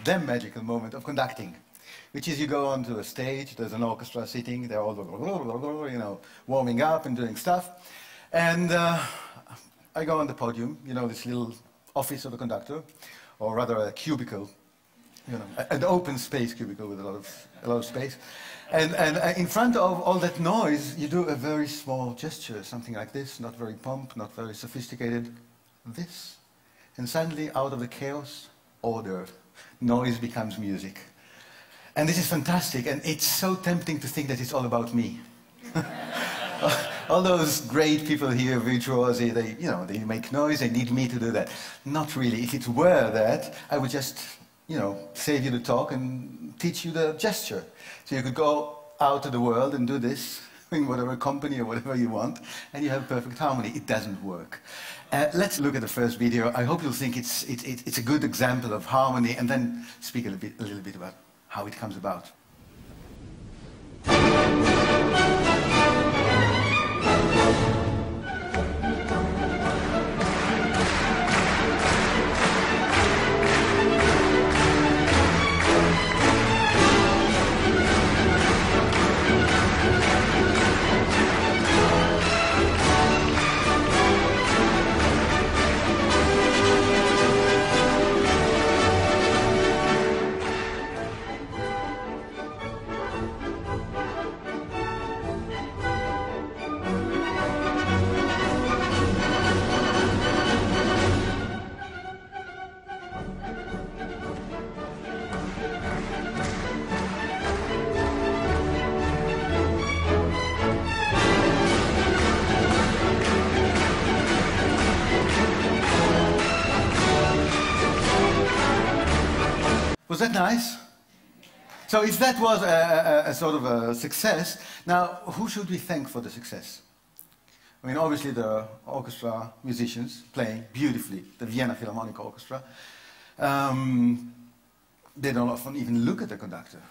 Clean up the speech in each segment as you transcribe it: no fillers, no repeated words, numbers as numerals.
The magical moment of conducting, which is you go onto a stage, there's an orchestra sitting, they're all, you know, warming up and doing stuff. And I go on the podium, you know, this little office of a conductor, or rather a cubicle, you know, an open space cubicle with a lot of space. And in front of all that noise, you do a very small gesture, something like this, not very pomp, not very sophisticated, this. And suddenly, out of the chaos, order. Noise becomes music. And this is fantastic, and it's so tempting to think that it's all about me. All those great people here, virtuosi, they make noise, they need me to do that. Not really. If it were that, I would just, save you the talk and teach you the gesture. So you could go out to the world and do this in whatever company or whatever you want, and you have perfect harmony. It doesn't work. Let's look at the first video. I hope you'll think it's a good example of harmony, and then speak a little bit about how it comes about. Was that nice? So if that was a sort of a success, now who should we thank for the success? I mean, obviously the orchestra musicians playing beautifully, the Vienna Philharmonic Orchestra. They don't often even look at the conductor.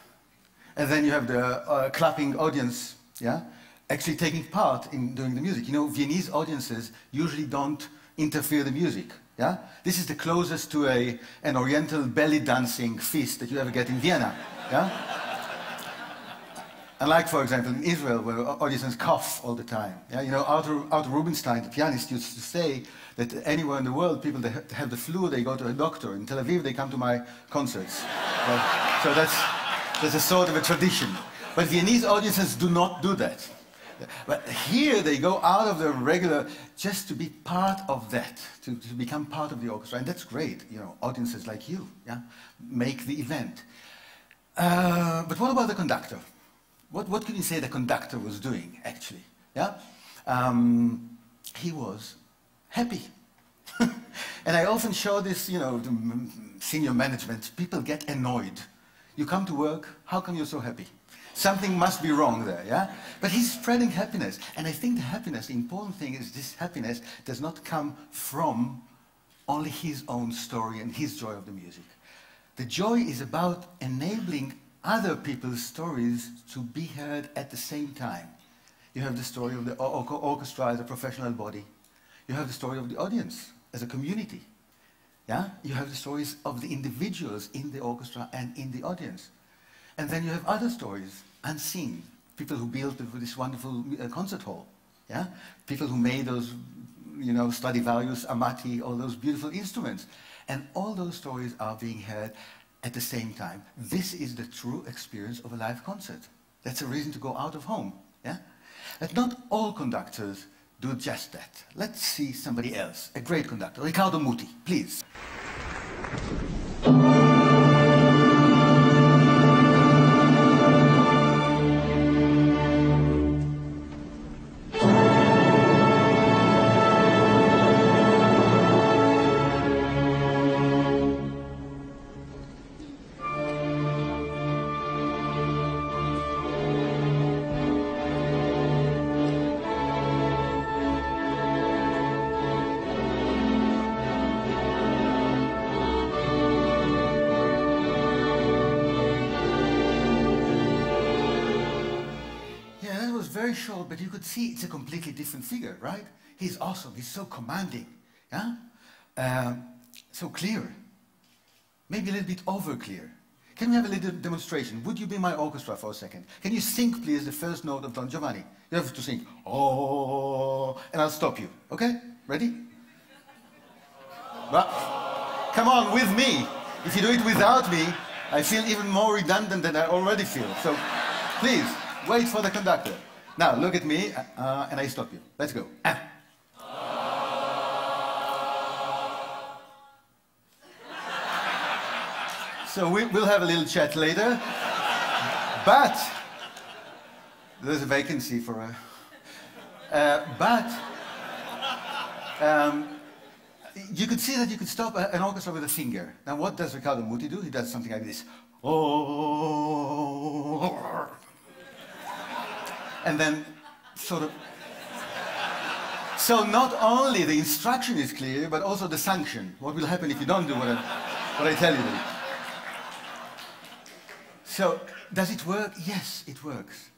And then you have the clapping audience, yeah, actually taking part in doing the music. You know, Viennese audiences usually don't interfere the music. Yeah? This is the closest to an oriental belly dancing feast that you ever get in Vienna. Yeah? Unlike, for example, in Israel, where audiences cough all the time. Yeah? You know, Arthur Rubinstein, the pianist, used to say that anywhere in the world, people that have the flu, they go to a doctor. In Tel Aviv, they come to my concerts. So that's a sort of a tradition. But Viennese audiences do not do that. But here they go out of the regular, just to be part of that, to become part of the orchestra, and that's great. You know, audiences like you, yeah, make the event. But what about the conductor? What can you say the conductor was doing, actually? Yeah, he was happy, and I often show this, to senior management. People get annoyed. You come to work. How come you're so happy? Something must be wrong there, yeah? But he's spreading happiness. And I think the happiness, the important thing is this happiness does not come from only his own story and his joy of the music. The joy is about enabling other people's stories to be heard at the same time. You have the story of the orchestra as a professional body. You have the story of the audience as a community. Yeah? You have the stories of the individuals in the orchestra and in the audience. And then you have other stories, unseen. People who built this wonderful concert hall. Yeah? People who made those, Stradivarius, Amati, all those beautiful instruments. And all those stories are being heard at the same time. This is the true experience of a live concert. That's a reason to go out of home. Yeah? But not all conductors do just that. Let's see somebody else, a great conductor, Riccardo Muti, please. very short, but you could see it's a completely different figure, right? He's awesome. He's so commanding. Yeah? So clear. Maybe a little bit over clear. Can we have a little demonstration? Would you be my orchestra for a second? Can you sing, please, the first note of Don Giovanni? You have to sing, oh, and I'll stop you. Okay? Ready? Well, come on, with me. If you do it without me, I feel even more redundant than I already feel. So, please, wait for the conductor. Now, look at me, and I stop you. Let's go. So we'll have a little chat later. But there's a vacancy for a... you could see that you could stop an orchestra with a finger. Now, what does Riccardo Muti do? He does something like this. Oh, and then sort of... So not only the instruction is clear, but also the sanction. What will happen if you don't do what I tell you to do? So, does it work? Yes, it works.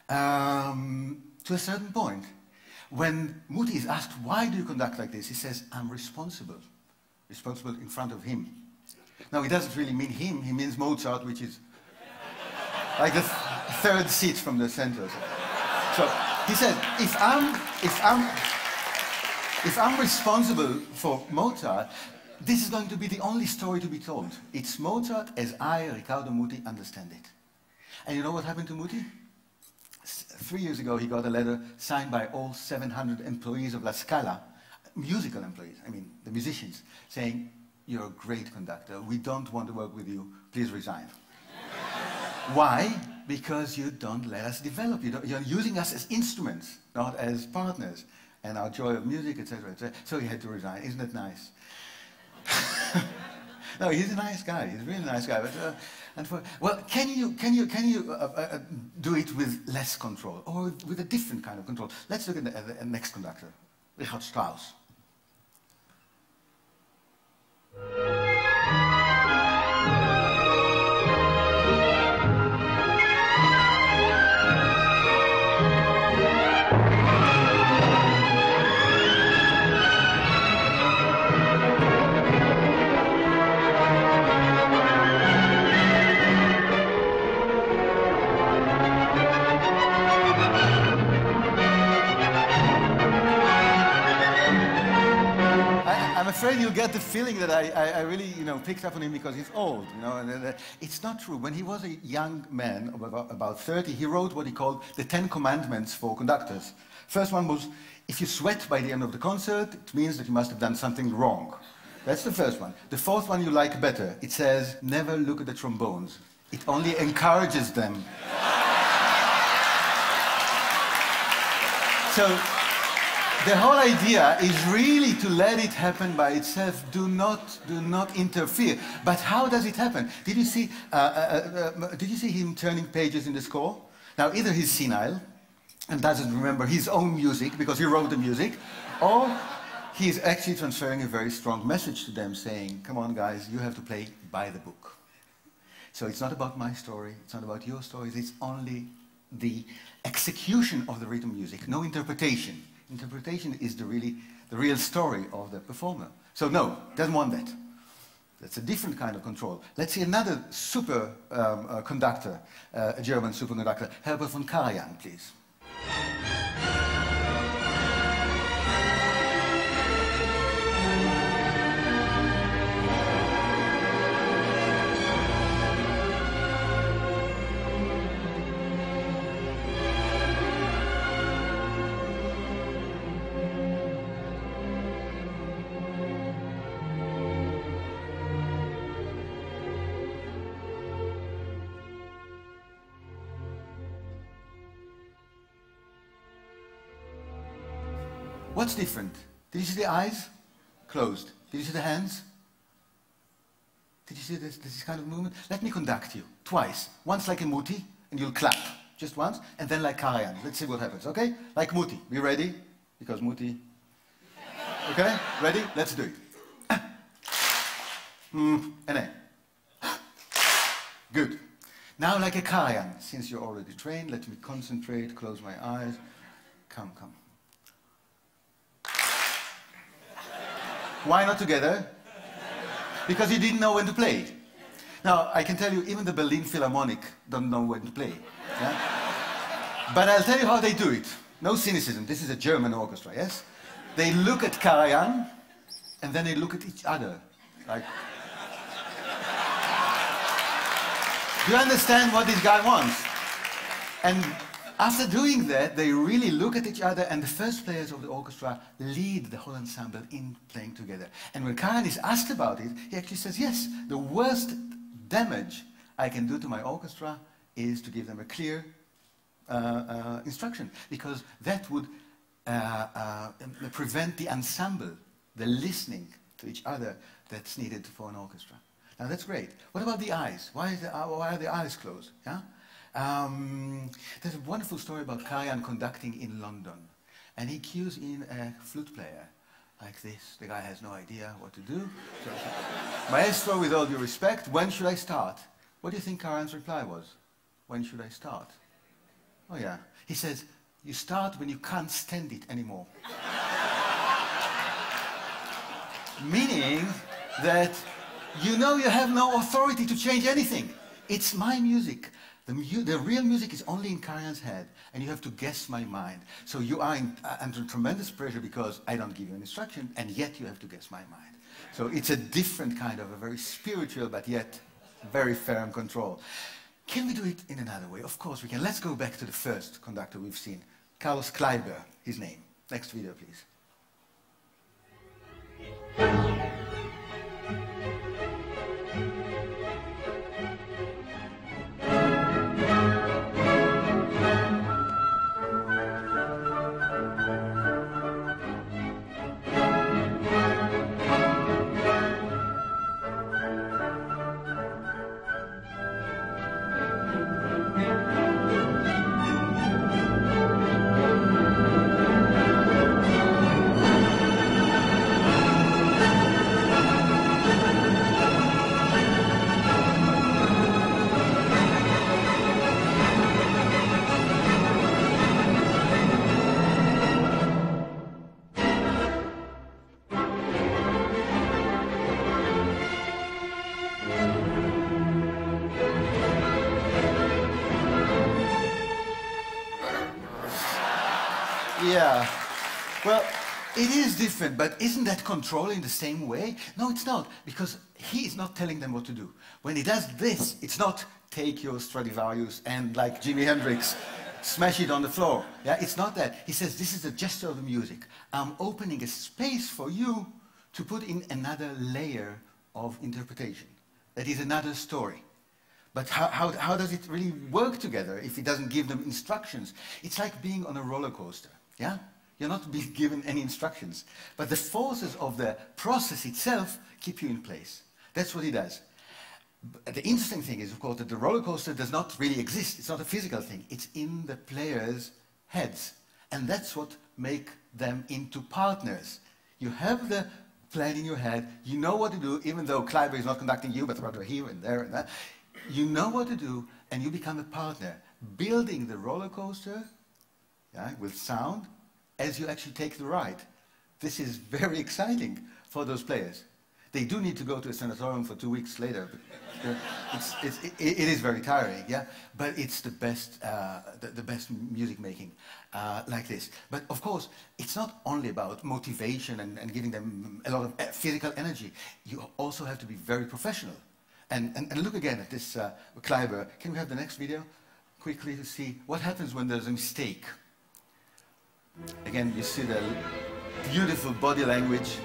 To a certain point. When Muti is asked, why do you conduct like this? He says, I'm responsible. Responsible in front of him. Now, he doesn't really mean him, he means Mozart, which is like the third seat from the center. So, he said, if I'm responsible for Mozart, this is going to be the only story to be told. It's Mozart as I, Riccardo Muti, understand it. And you know what happened to Muti? 3 years ago, he got a letter signed by all 700 employees of La Scala, musical employees, I mean, the musicians, saying, you're a great conductor, we don't want to work with you, please resign. Why? Because you don't let us develop. You're using us as instruments, not as partners, and our joy of music, etc., etc. So he had to resign. Isn't it nice? No, he's a nice guy. He's a really nice guy. But, well, can you do it with less control or with a different kind of control? Let's look at the next conductor, Richard Strauss. I'm afraid you'll get the feeling that I really, picked up on him because he's old, and it's not true. When he was a young man, about 30, he wrote what he called the 10 Commandments for conductors. First one was, if you sweat by the end of the concert, it means that you must have done something wrong. That's the first one. The fourth one you like better. It says, never look at the trombones. It only encourages them. So, the whole idea is really to let it happen by itself. Do not interfere. But how does it happen? Did you see him turning pages in the score? Now, either he's senile and doesn't remember his own music because he wrote the music, or he's actually transferring a very strong message to them saying, come on guys, you have to play by the book. So it's not about my story, it's not about your stories, it's only the execution of the rhythm music, no interpretation. Interpretation is the real story of the performer. So no, doesn't want that. That's a different kind of control. Let's see another super conductor, a German superconductor, Herbert von Karajan, please. What's different? Did you see the eyes? Closed. Did you see the hands? Did you see this kind of movement? Let me conduct you twice. Once like a Muti, and you'll clap. Just once, and then like Karajan. Let's see what happens, okay? Like Muti. Be ready? Because Muti... Okay? Ready? Let's do it. And then. Good. Now like a Karajan. Since you're already trained, let me concentrate, close my eyes. Come, come. Why not together? Because you didn't know when to play. Now, I can tell you, even the Berlin Philharmonic don't know when to play. Yeah? But I'll tell you how they do it. No cynicism. This is a German orchestra, yes? They look at Karajan, and then they look at each other. Like, do you understand what this guy wants? And after doing that, they really look at each other, and the first players of the orchestra lead the whole ensemble in playing together. And when Karajan is asked about it, he actually says, yes, the worst damage I can do to my orchestra is to give them a clear instruction, because that would prevent the ensemble, the listening to each other that's needed for an orchestra. Now that's great. What about the eyes? Why are the eyes closed? Yeah? There's a wonderful story about Karajan conducting in London. And he cues in a flute player like this. The guy has no idea what to do. So, Maestro, with all due respect, when should I start? What do you think Karajan's reply was? When should I start? Oh yeah. He says, you start when you can't stand it anymore. Meaning that you know you have no authority to change anything. It's my music. The real music is only in Karajan's head, and you have to guess my mind. So you are under tremendous pressure because I don't give you an instruction, and yet you have to guess my mind. So it's a different kind of a very spiritual, but yet very firm control. Can we do it in another way? Of course we can. Let's go back to the first conductor we've seen, Carlos Kleiber, his name. Next video, please. Yeah, well, it is different, but isn't that controlling the same way? No, it's not, because he is not telling them what to do. When he does this, it's not take your Stradivarius and, like Jimi Hendrix, smash it on the floor. Yeah, it's not that. He says, this is a gesture of the music. I'm opening a space for you to put in another layer of interpretation. That is another story. But how does it really work together if he doesn't give them instructions? It's like being on a roller coaster. Yeah? You're not being given any instructions. But the forces of the process itself keep you in place. That's what he does. But the interesting thing is, of course, that the roller coaster does not really exist. It's not a physical thing. It's in the players' heads. And that's what makes them into partners. You have the plan in your head. You know what to do, even though Kleiber is not conducting you, but rather here and there and that. You know what to do, and you become a partner, building the roller coaster, yeah, with sound, as you actually take the ride. This is very exciting for those players. They do need to go to a sanatorium for 2 weeks later. But it is very tiring, yeah. But it's the best music making like this. But of course, it's not only about motivation and giving them a lot of physical energy. You also have to be very professional. And look again at this Kleiber. Can we have the next video quickly to see what happens when there's a mistake? Again, you see the beautiful body language.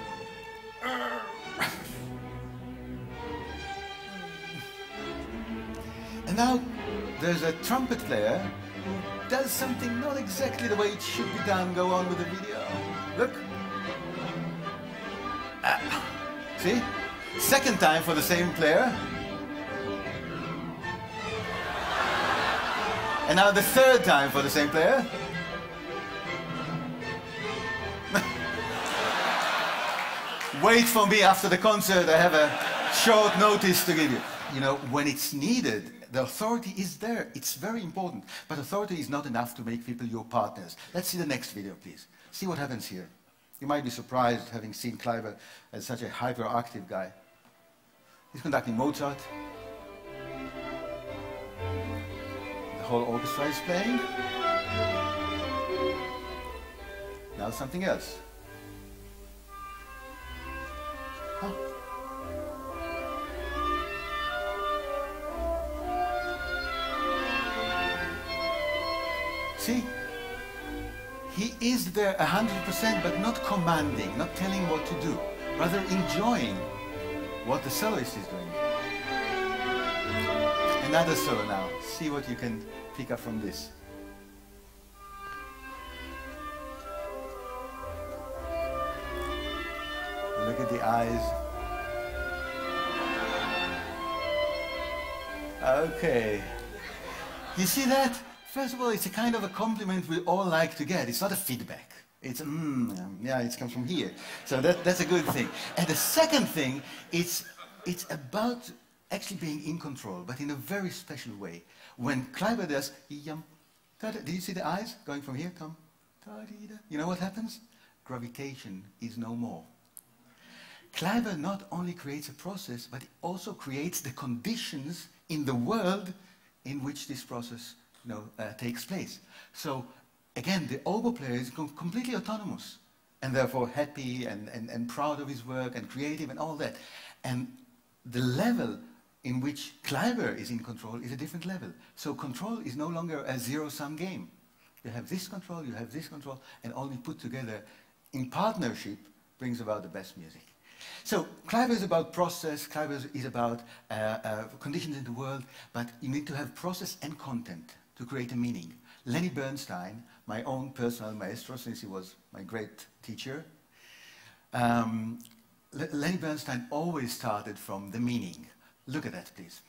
And now there's a trumpet player who does something not exactly the way it should be done. Go on with the video. Look. See? Second time for the same player. And now the third time for the same player. Wait for me after the concert. I have a short notice to give you. you know, when it's needed, the authority is there. It's very important. But authority is not enough to make people your partners. Let's see the next video, please. See what happens here. You might be surprised having seen Kleiber as such a hyperactive guy. He's conducting Mozart. The whole orchestra is playing. Now something else. Huh. See? He is there 100%, but not commanding, not telling what to do, rather enjoying what the soloist is doing. Another solo now. See what you can pick up from this. Look at the eyes. Okay. You see that? First of all, it's a kind of a compliment we all like to get. It's not a feedback. It's, yeah, it comes from here. So that's a good thing. And the second thing, it's about actually being in control, but in a very special way. When Kleiber does, did you see the eyes going from here? Come. You know what happens? Gravitation is no more. Kleiber not only creates a process, but it also creates the conditions in the world in which this process takes place. So again, the oboe player is completely autonomous and therefore happy and proud of his work and creative and all that. And the level in which Kleiber is in control is a different level. So control is no longer a zero-sum game. You have this control, you have this control, and only put together in partnership brings about the best music. So Kleiber is about process, Kleiber is about conditions in the world, but you need to have process and content to create a meaning. Lenny Bernstein, my own personal maestro, since he was my great teacher, Lenny Bernstein always started from the meaning. Look at that, please.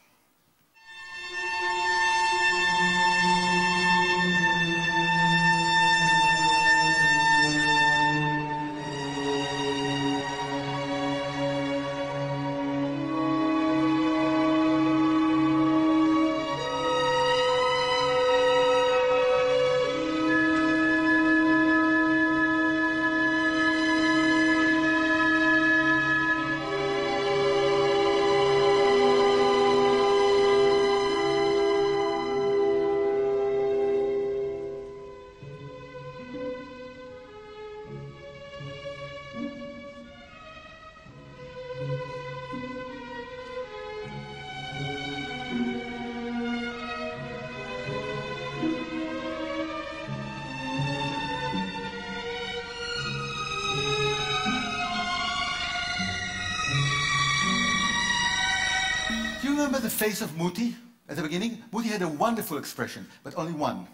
Remember the face of Muti at the beginning? Muti had a wonderful expression, but only one.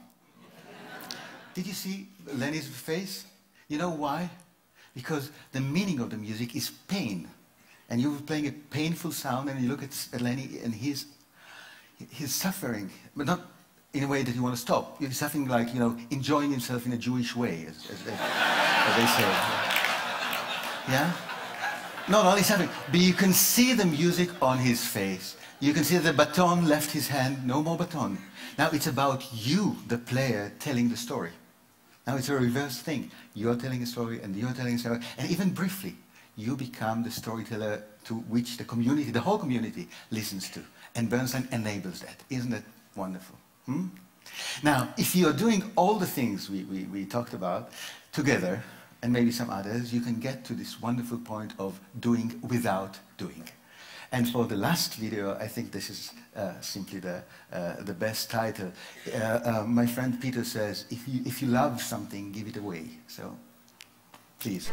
Did you see Lenny's face? You know why? Because the meaning of the music is pain. And you were playing a painful sound, and you look at Lenny, and he's suffering, but not in a way that you want to stop. He's suffering like, enjoying himself in a Jewish way, as they say. Yeah? Not only suffering, but you can see the music on his face. You can see the baton left his hand, no more baton. Now it's about you, the player, telling the story. Now it's a reverse thing. You're telling a story and you're telling a story, and even briefly, you become the storyteller to which the community, the whole community, listens to. And Bernstein enables that. Isn't that wonderful? Now, if you're doing all the things we talked about together, and maybe some others, you can get to this wonderful point of doing without doing. And for the last video, I think this is simply the best title. My friend Peter says, if you love something, give it away. So, please.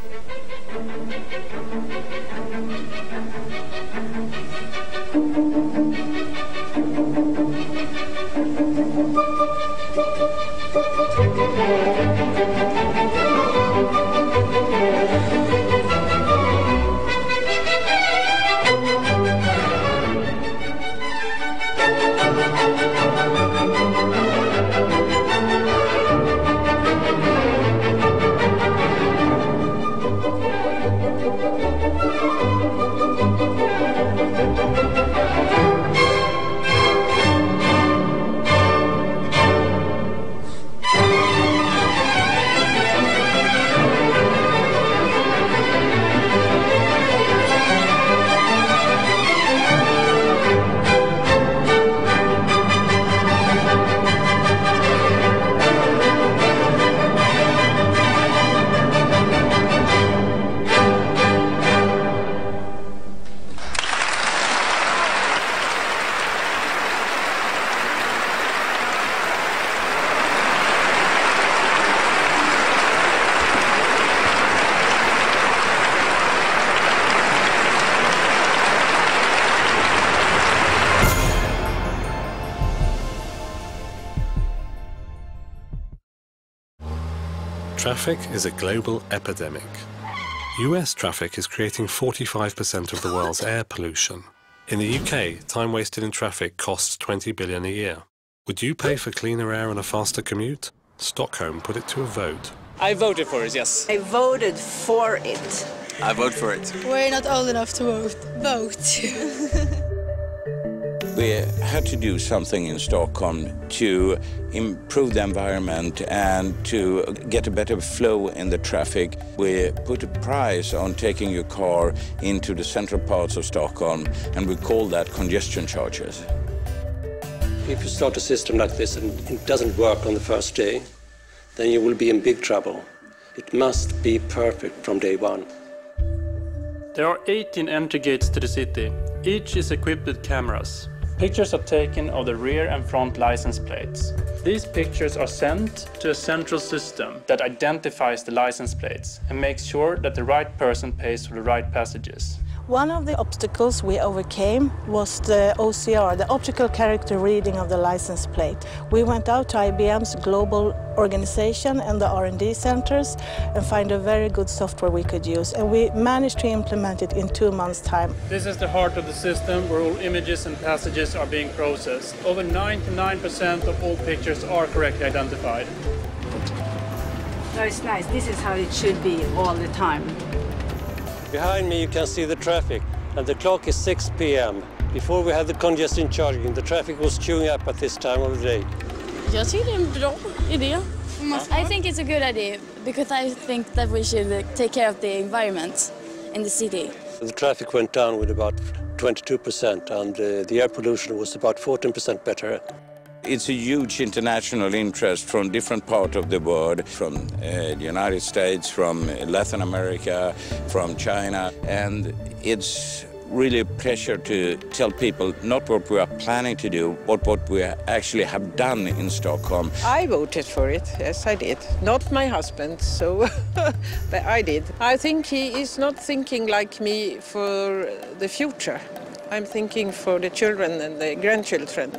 Traffic is a global epidemic. US traffic is creating 45% of the world's air pollution. In the UK, time wasted in traffic costs $20 billion a year. Would you pay for cleaner air and a faster commute? Stockholm put it to a vote. I voted for it, yes. I voted for it. I vote for it. We're not old enough to vote. We had to do something in Stockholm to improve the environment and to get a better flow in the traffic. We put a price on taking your car into the central parts of Stockholm, and we call that congestion charges. If you start a system like this and it doesn't work on the first day, then you will be in big trouble. It must be perfect from day one. There are 18 entry gates to the city. Each is equipped with cameras. Pictures are taken of the rear and front license plates. These pictures are sent to a central system that identifies the license plates and makes sure that the right person pays for the right passages. One of the obstacles we overcame was the OCR, the optical character reading of the license plate. We went out to IBM's global organization and the R&D centers and find a very good software we could use, and we managed to implement it in 2 months' time. This is the heart of the system where all images and passages are being processed. Over 99% of all pictures are correctly identified. No, it's nice. This is how it should be all the time. Behind me you can see the traffic, and the clock is 6 p.m. Before we had the congestion charging, the traffic was queuing up at this time of the day. Jag tycker det är en bra idé. I think it's a good idea because I think that we should take care of the environment in the city. The traffic went down with about 22% and the air pollution was about 14% better. It's a huge international interest from different parts of the world, from the United States, from Latin America, from China, and it's really a pleasure to tell people not what we are planning to do, but what we actually have done in Stockholm. I voted for it, yes I did. Not my husband, so but I did. I think he is not thinking like me for the future. I'm thinking for the children and the grandchildren.